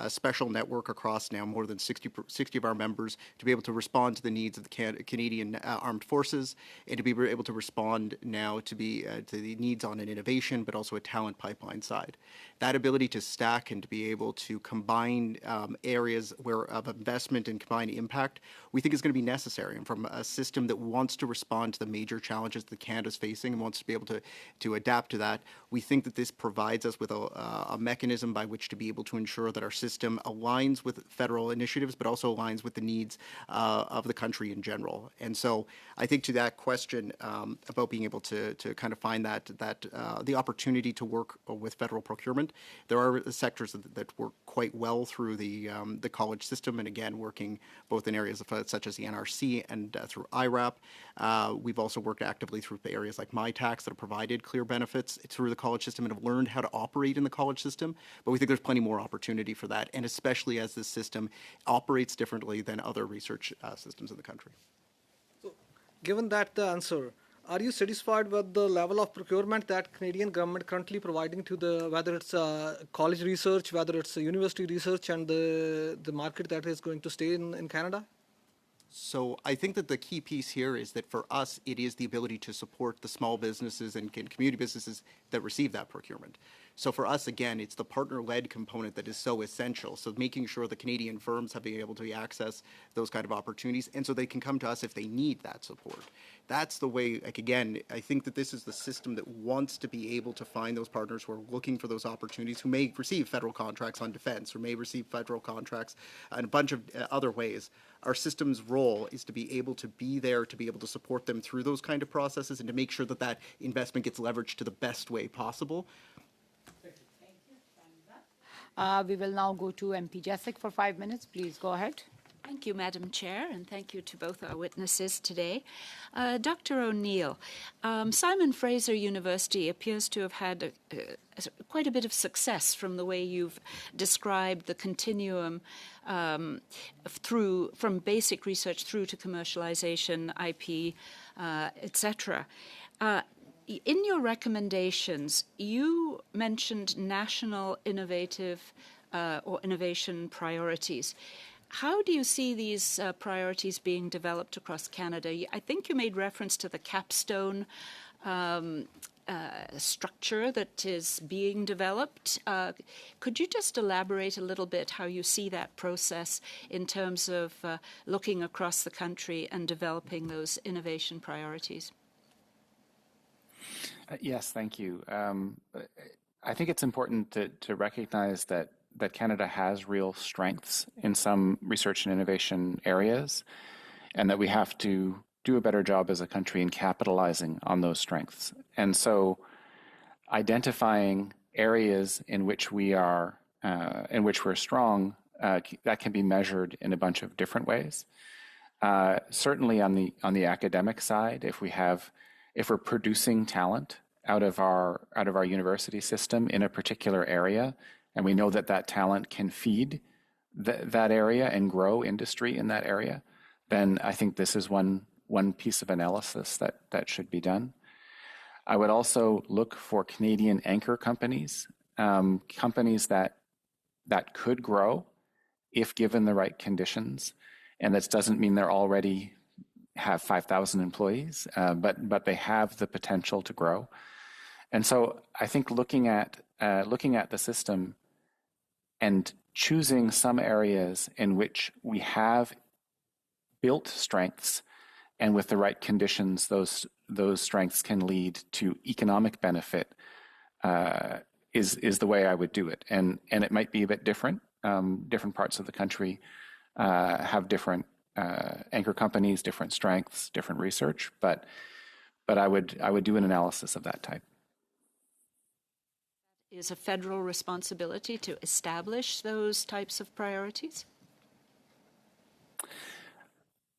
special network across now more than 60 of our members to be able to respond to the needs of the Canadian Armed Forces and to be able to respond now to the needs on an innovation but also a talent pipeline side. That ability to stack and to be able to combine areas of investment and combine impact, we think is going to be necessary. And from a system that wants to respond to the major challenges that Canada's facing and wants to be able to adapt to that, we think that this provides us with a mechanism by which to be able to ensure that our system aligns with federal initiatives, but also aligns with the needs of the country in general. And so I think to that question about being able to kind of find that the opportunity to work with federal procurement, there are sectors that work quite well through the college system, and again, working both in areas such as the NRC and through IRAP. We've also worked actively through areas like MyTax that have provided clear benefits through the college system and have learned how to operate in the college system. But we think there's plenty more opportunity for that, and especially as this system operates differently than other research systems in the country. So, given that the answer, are you satisfied with the level of procurement that Canadian government currently providing to whether it's college research, whether it's university research, and the market that is going to stay in Canada? So I think that the key piece here is that for us, it is the ability to support the small businesses and community businesses that receive that procurement. So for us, again, it's the partner-led component that is so essential. So making sure the Canadian firms have been able to access those kind of opportunities, and so they can come to us if they need that support. That's the way, like, again, I think that this is the system that wants to be able to find those partners who are looking for those opportunities, who may receive federal contracts on defense or may receive federal contracts in a bunch of other ways. Our system's role is to be able to be there, to be able to support them through those kind of processes and to make sure that that investment gets leveraged to the best way possible. We will now go to MP Jessic for 5 minutes. Please go ahead. Thank you, Madam Chair, and thank you to both our witnesses today. Dr. O'Neill, Simon Fraser University appears to have had quite a bit of success from the way you've described the continuum from basic research through to commercialization, IP, etc. In your recommendations, you mentioned national innovative or innovation priorities. How do you see these priorities being developed across Canada? I think you made reference to the capstone structure that is being developed. Could you just elaborate a little bit how you see that process in terms of looking across the country and developing those innovation priorities? Yes, thank you. I think it's important to recognize that Canada has real strengths in some research and innovation areas, and that we have to do a better job as a country in capitalizing on those strengths. And so identifying areas in which we're strong, that can be measured in a bunch of different ways. Certainly on the academic side, if we're producing talent out of our university system in a particular area, and we know that talent can feed that area and grow industry in that area, then I think this is one piece of analysis that should be done. I would also look for Canadian anchor companies, companies that could grow if given the right conditions, and that doesn't mean they're already have 5,000 employees, but they have the potential to grow. And so I think looking at the system and choosing some areas in which we have built strengths and with the right conditions, those strengths can lead to economic benefit. Is the way I would do it, and it might be a bit different. Different parts of the country have different anchor companies, different strengths, different research, but I would do an analysis of that type. Is a federal responsibility to establish those types of priorities?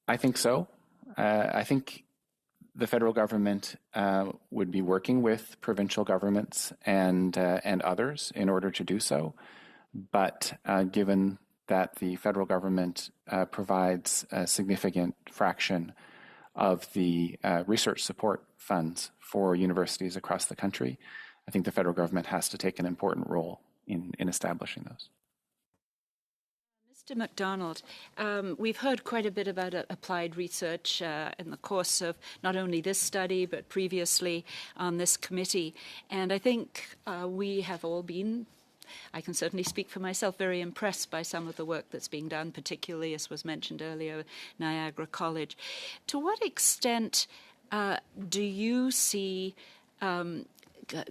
I think so. I think the federal government would be working with provincial governments and others in order to do so. But given that the federal government provides a significant fraction of the research support funds for universities across the country, I think the federal government has to take an important role in establishing those. Mr. MacDonald, we've heard quite a bit about applied research in the course of not only this study but previously on this committee. And I think we have all been, I can certainly speak for myself, very impressed by some of the work that's being done, particularly, as was mentioned earlier, Niagara College. To what extent do you see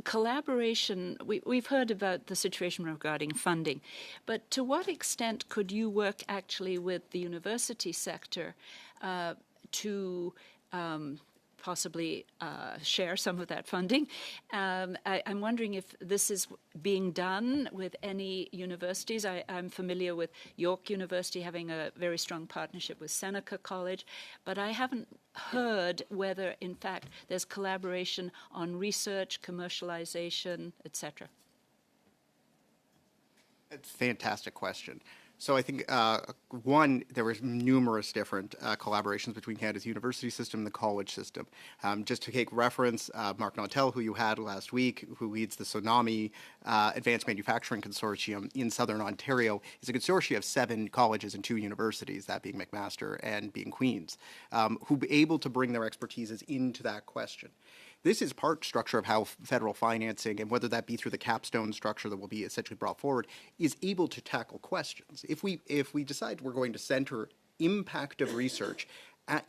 collaboration? We've heard about the situation regarding funding, but to what extent could you work actually with the university sector to possibly share some of that funding? I'm wondering if this is being done with any universities. I'm familiar with York University having a very strong partnership with Seneca College, but I haven't heard whether, in fact, there's collaboration on research, commercialization, etc. It's a fantastic question. So I think, one, there was numerous different collaborations between Canada's university system and the college system. Just to take reference, Mark Nautel, who you had last week, who leads the Tsunami Advanced Manufacturing Consortium in Southern Ontario, is a consortium of 7 colleges and 2 universities, that being McMaster and being Queen's, who be able to bring their expertises into that question. This is part structure of how federal financing, and whether that be through the capstone structure that will be essentially brought forward, is able to tackle questions. If we decide we're going to center impact of research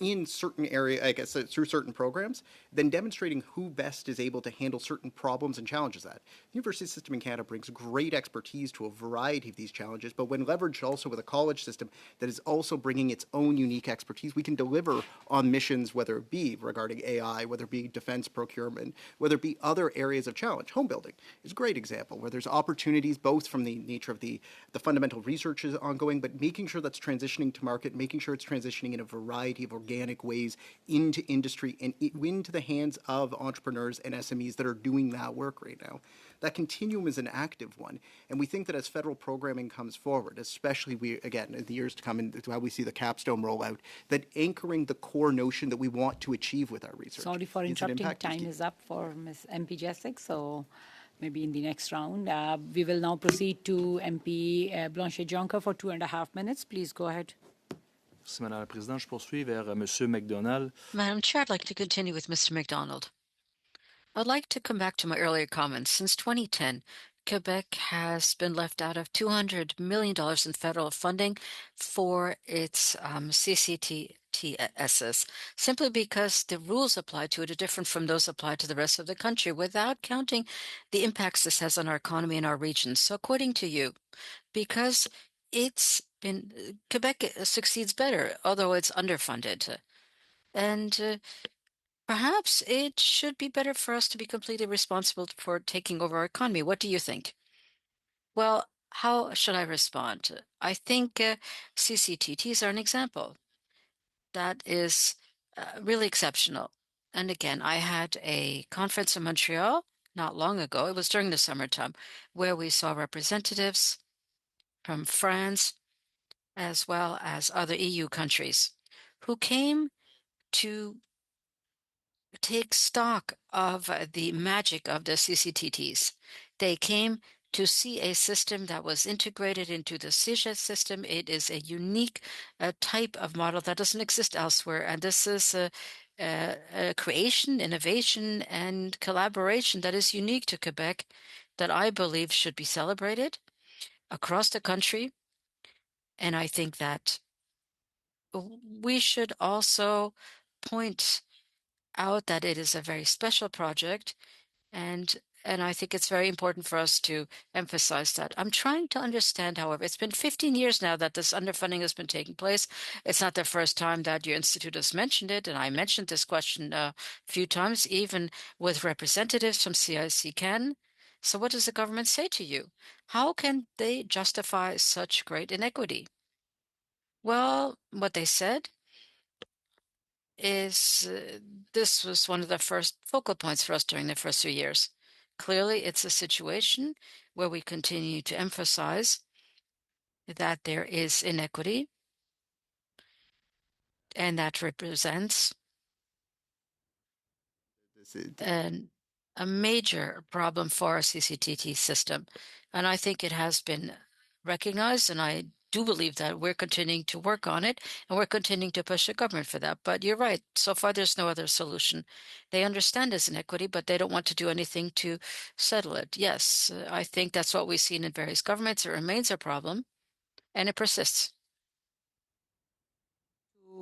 in certain area, I guess through certain programs, then demonstrating who best is able to handle certain problems and challenges that. The university system in Canada brings great expertise to a variety of these challenges, but when leveraged also with a college system that is also bringing its own unique expertise, we can deliver on missions, whether it be regarding AI, whether it be defense procurement, whether it be other areas of challenge. Home building is a great example where there's opportunities both from the nature of the fundamental research is ongoing, but making sure that's transitioning to market, making sure it's transitioning in a variety of organic ways into industry and into the hands of entrepreneurs and SMEs that are doing that work right now. That continuum is an active one, and we think that as federal programming comes forward, especially in the years to come, and how we see the capstone rollout, that anchoring the core notion that we want to achieve with our research. Sorry for interrupting. Time is up for Ms. MP Jessic, so maybe in the next round. We will now proceed to MP Blanchet-Jonca for 2.5 minutes. Please go ahead. Merci, Madame la Présidente. Je poursuis vers Monsieur MacDonald. Madam Chair, I'd like to continue with Mr. MacDonald. I'd like to come back to my earlier comments. Since 2010, Quebec has been left out of $200 million in federal funding for its CCTSs, simply because the rules applied to it are different from those applied to the rest of the country, without counting the impacts this has on our economy and our regions. So according to you, because Quebec succeeds better, although it's underfunded. And perhaps it should be better for us to be completely responsible for taking over our economy. What do you think? Well, how should I respond? I think CCTTs are an example that is really exceptional. And again, I had a conference in Montreal not long ago. It was during the summertime, where we saw representatives from France as well as other EU countries who came to take stock of the magic of the CCTTs. They came to see a system that was integrated into the CIGES system. It is a unique type of model that doesn't exist elsewhere. And this is a creation, innovation, and collaboration that is unique to Quebec that I believe should be celebrated across the country. And I think that we should also point out that it is a very special project, and I think it's very important for us to emphasize that. I'm trying to understand, however, it's been 15 years now that this underfunding has been taking place. It's not the first time that your institute has mentioned it, and I mentioned this question a few times, even with representatives from CIC-CAN. So what does the government say to you? How can they justify such great inequity? Well, what they said is this was one of the first focal points for us during the first 3 years. Clearly, it's a situation where we continue to emphasize that there is inequity, and that represents a major problem for our CCTT system. And I think it has been recognized, and I do believe that we're continuing to work on it, and we're continuing to push the government for that. But you're right, so far there's no other solution. They understand there's inequity, but they don't want to do anything to settle it. Yes, I think that's what we've seen in various governments. It remains a problem, and it persists.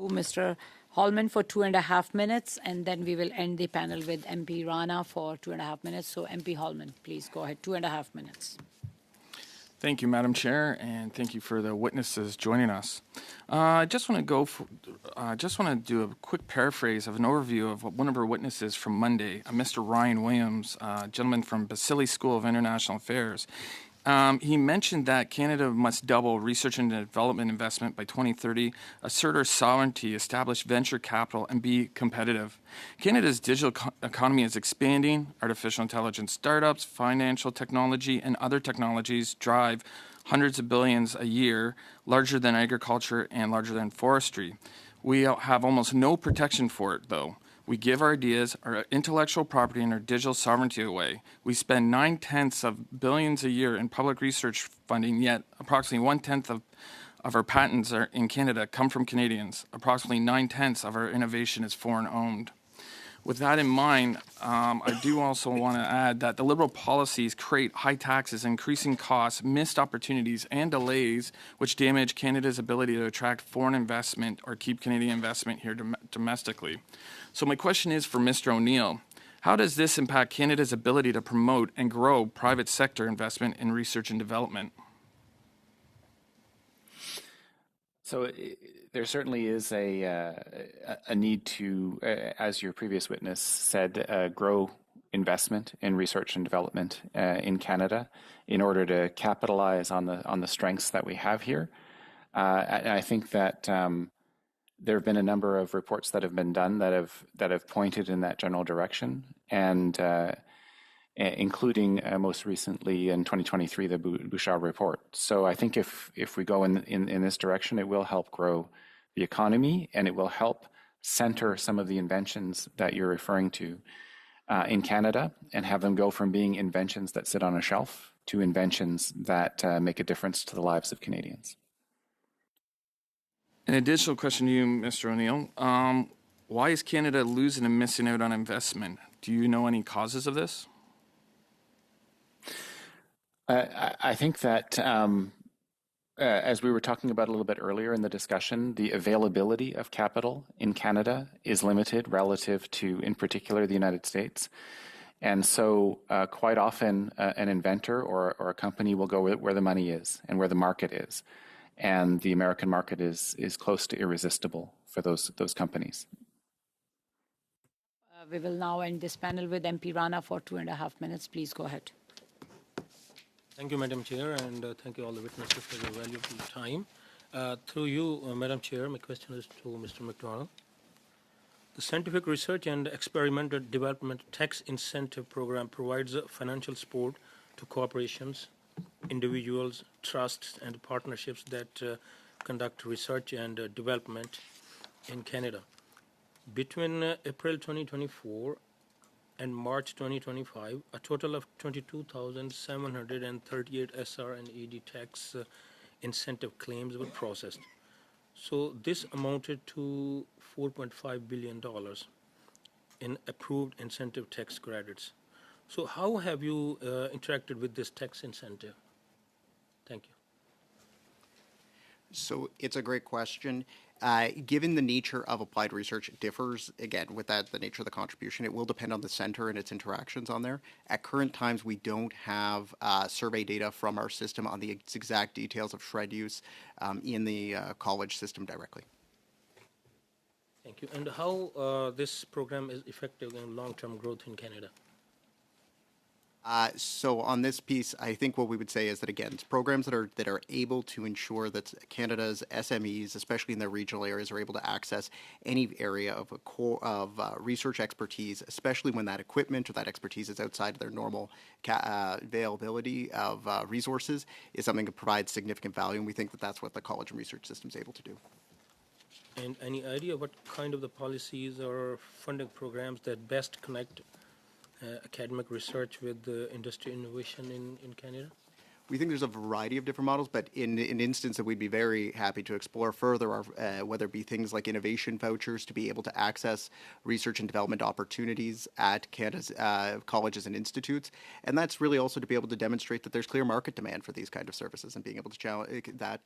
Mr. Hallman for 2.5 minutes, and then we will end the panel with MP Rana for 2.5 minutes. So MP Hallman, please go ahead, 2.5 minutes. Thank you, Madam Chair, and thank you for the witnesses joining us. I just want to do a quick paraphrase of an overview of one of our witnesses from Monday, Mr. Ryan Williams, a gentleman from Basili School of International Affairs. He mentioned that Canada must double research and development investment by 2030, assert our sovereignty, establish venture capital, and be competitive. Canada's digital economy is expanding. Artificial intelligence startups, financial technology, and other technologies drive hundreds of billions a year, larger than agriculture and larger than forestry. We have almost no protection for it, though. We give our ideas, our intellectual property, and our digital sovereignty away. We spend 9/10 of billions a year in public research funding, yet approximately 1/10 of our patents in Canada come from Canadians. Approximately 9/10 of our innovation is foreign-owned. With that in mind, I do also want to add that the Liberal policies create high taxes, increasing costs, missed opportunities, and delays, which damage Canada's ability to attract foreign investment or keep Canadian investment here domestically. So my question is for Mr. O'Neill. How does this impact Canada's ability to promote and grow private sector investment in research and development? So there certainly is a need to, as your previous witness said, grow investment in research and development in Canada in order to capitalize on the strengths that we have here. And I think that there have been a number of reports that have been done that have pointed in that general direction, and including most recently in 2023 the Bouchard report. So I think if we go in this direction, it will help grow the economy, and it will help center some of the inventions that you're referring to in Canada, and have them go from being inventions that sit on a shelf to inventions that make a difference to the lives of Canadians. An additional question to you, Mr. O'Neill. Why is Canada losing and missing out on investment? Do you know any causes of this? I think that, as we were talking about a little bit earlier in the discussion, the availability of capital in Canada is limited relative to, in particular, the United States. And so quite often an inventor or a company will go where the money is and where the market is. And the American market is close to irresistible for those companies. We will now end this panel with MP Rana for 2.5 minutes. Please go ahead. Thank you, Madam Chair, and thank you all the witnesses for your valuable time. Through you, Madam Chair, my question is to Mr. McDonald. The Scientific Research and Experimental Development Tax Incentive Program provides financial support to corporations, individuals, trusts, and partnerships that conduct research and development in Canada. Between April 2024 and March 2025, a total of 22,738 SR and ED tax incentive claims were processed. So this amounted to $4.5 billion in approved incentive tax credits. So how have you interacted with this tax incentive? Thank you. So it's a great question. Given the nature of applied research, it differs, again, with that, the nature of the contribution. It will depend on the center and its interactions on there. At current times, we don't have survey data from our system on the exact details of shred use in the college system directly. Thank you. And how this program is effective in long-term growth in Canada? So on this piece, I think what we would say is that, again, it's programs that are able to ensure that Canada's SMEs, especially in their regional areas, are able to access any area of a core of research expertise, especially when that equipment or that expertise is outside of their normal availability of resources, is something that provides significant value, and we think that that's what the college and research system is able to do. And any idea what kind of the policies or funding programs that best connect academic research with the industry innovation in Canada? We think there's a variety of different models, but in an instance that we'd be very happy to explore further are whether it be things like innovation vouchers to be able to access research and development opportunities at Canada's colleges and institutes. And that's really also to be able to demonstrate that there's clear market demand for these kind of services and being able to challenge that.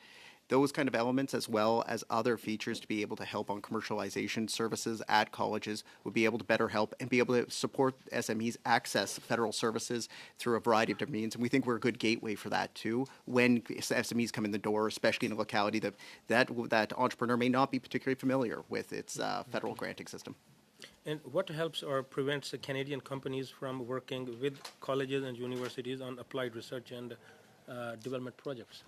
Those kind of elements, as well as other features to be able to help on commercialization services at colleges, would be able to better help and be able to support SMEs access federal services through a variety of different means. And we think we're a good gateway for that too. When SMEs come in the door, especially in a locality that entrepreneur may not be particularly familiar with its federal granting system. And what helps or prevents the Canadian companies from working with colleges and universities on applied research and development projects?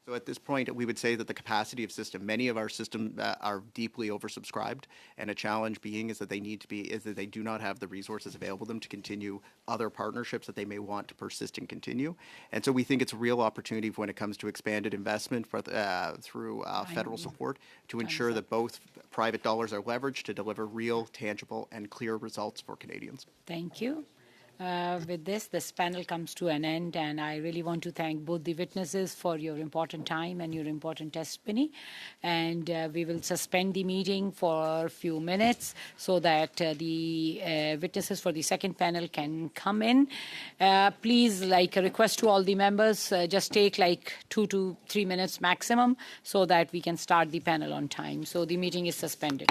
So at this point, we would say that the capacity of system, many of our systems are deeply oversubscribed, and a challenge being is that they do not have the resources available to them to continue other partnerships that they may want to persist and continue. And so we think it's a real opportunity when it comes to expanded investment through federal support to ensure that both private dollars are leveraged to deliver real, tangible, and clear results for Canadians. Thank you. With this panel comes to an end, and I really want to thank both the witnesses for your important time and your important testimony. And we will suspend the meeting for a few minutes so that the witnesses for the second panel can come in. Please, like a request to all the members, just take like 2 to 3 minutes maximum so that we can start the panel on time. So the meeting is suspended.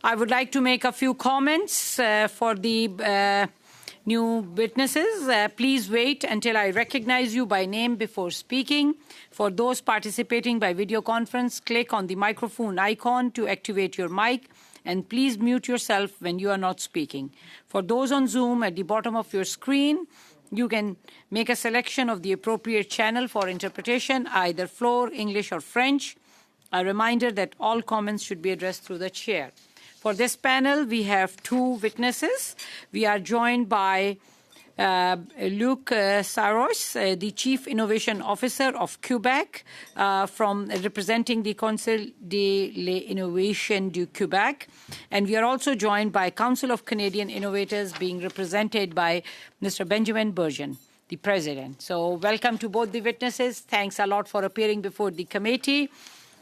I would like to make a few comments for the new witnesses. Please wait until I recognize you by name before speaking. For those participating by video conference, click on the microphone icon to activate your mic, and please mute yourself when you are not speaking. For those on Zoom, at the bottom of your screen, you can make a selection of the appropriate channel for interpretation, either Floor, English, or French. A reminder that all comments should be addressed through the chair. For this panel, we have two witnesses. We are joined by Luc Saros, the Chief Innovation Officer of Quebec, from representing the Conseil de l'Innovation du Quebec. And we are also joined by Council of Canadian Innovators, being represented by Mr. Benjamin Burgeon, the President. So welcome to both the witnesses. Thanks a lot for appearing before the committee.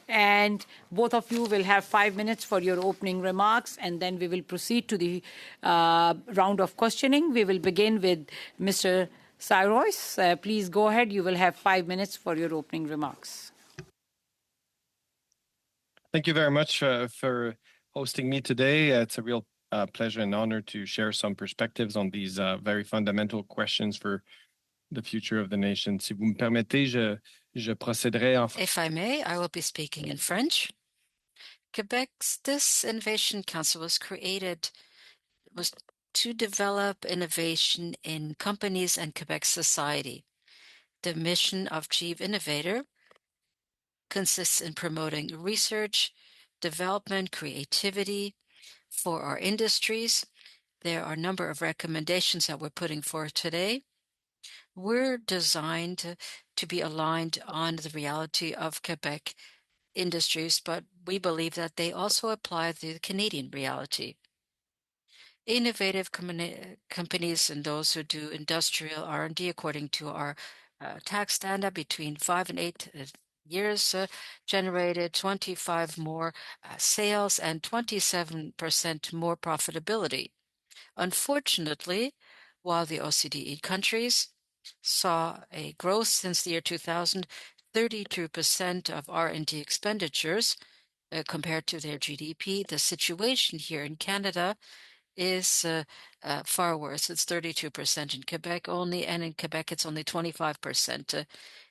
And both of you will have 5 minutes for your opening remarks, and then we will proceed to the round of questioning. We will begin with Mr. Saros. Please go ahead. You will have 5 minutes for your opening remarks. Thank you very much for hosting me today. It's a real pleasure and honor to share some perspectives on these very fundamental questions for the future of the nation. Si vous me permettez, je procéderai en... If I may, I will be speaking in French. This Innovation Council was to develop innovation in companies and Quebec society. The mission of Chief Innovator consists in promoting research, development, creativity for our industries. There are a number of recommendations that we're putting forth today. We're designed to be aligned on the reality of Quebec industries, but we believe that they also apply to the Canadian reality. Innovative companies and those who do industrial R&D according to our tax standard between 5 and 8 years generated 25 more sales and 27% more profitability. Unfortunately, while the OCDE countries saw a growth since the year 2000, 32% of R&D expenditures compared to their GDP, the situation here in Canada is far worse. It's 32% in Quebec only, and in Quebec it's only 25%.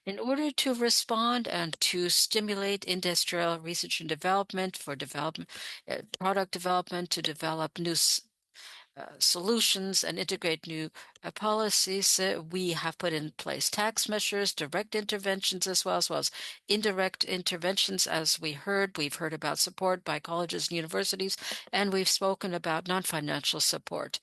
In order to respond and to stimulate industrial research and development for product development, to develop new solutions and integrate new policies, we have put in place tax measures, direct interventions, as well as indirect interventions. As we've heard about support by colleges and universities, and we've spoken about non-financial support.